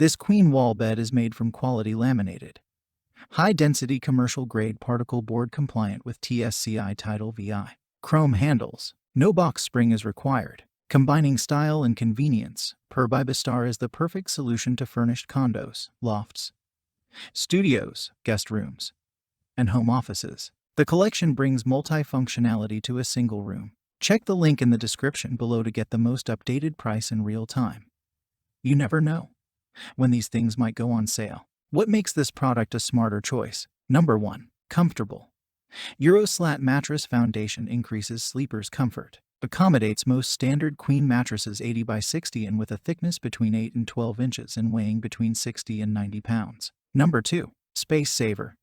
This queen wall bed is made from quality laminated, high-density commercial-grade particle board compliant with TSCA Title VI. Chrome handles. No box spring is required. Combining style and convenience, Pur by Bestar is the perfect solution to furnished condos, lofts, studios, guest rooms, and home offices. The collection brings multifunctionality to a single room. Check the link in the description below to get the most updated price in real time. You never know when these things might go on sale. What makes this product a smarter choice? Number 1. Comfortable. Euro-slat mattress foundation increases sleepers' comfort. Accommodates most standard queen mattresses 80 by 60 and with a thickness between 8 and 12 inches and weighing between 60 and 90 pounds. Number 2. Space saver.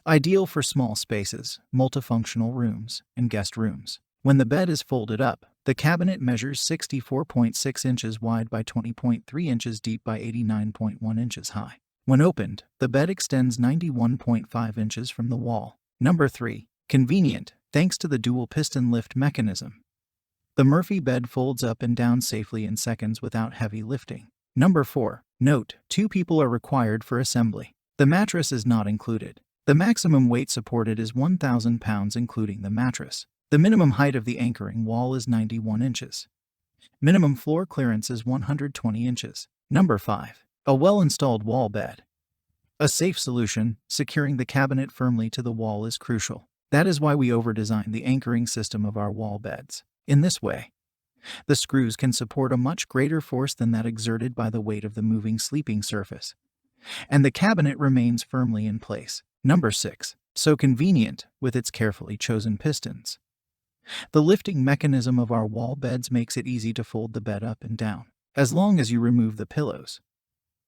Ideal for small spaces, multifunctional rooms, and guest rooms. When the bed is folded up, the cabinet measures 64.6 inches wide by 20.3 inches deep by 89.1 inches high. When opened, the bed extends 91.5 inches from the wall. Number 3. Convenient, thanks to the dual-piston lift mechanism. The Murphy bed folds up and down safely in seconds without heavy lifting. Number 4. Note: 2 people are required for assembly. The mattress is not included. The maximum weight supported is 1,000 pounds including the mattress. The minimum height of the anchoring wall is 91 inches. Minimum floor clearance is 120 inches. Number 5. A well-installed wall bed. A safe solution, securing the cabinet firmly to the wall is crucial. That is why we over-designed the anchoring system of our wall beds. In this way, the screws can support a much greater force than that exerted by the weight of the moving sleeping surface, and the cabinet remains firmly in place. Number 6. So convenient, with its carefully chosen pistons. The lifting mechanism of our wall beds makes it easy to fold the bed up and down. As long as you remove the pillows,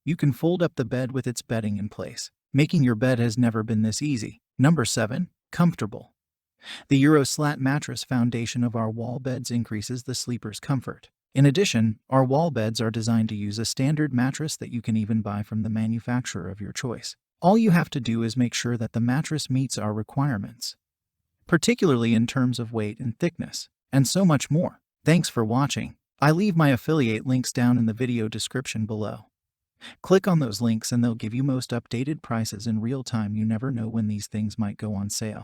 you can fold up the bed with its bedding in place. Making your bed has never been this easy. Number 7. Comfortable. The Euro-slat mattress foundation of our wall beds increases the sleeper's comfort. In addition, our wall beds are designed to use a standard mattress that you can even buy from the manufacturer of your choice. All you have to do is make sure that the mattress meets our requirements, particularly in terms of weight and thickness, and so much more. Thanks for watching. I leave my affiliate links down in the video description below. Click on those links and they'll give you most updated prices in real time. You never know when these things might go on sale.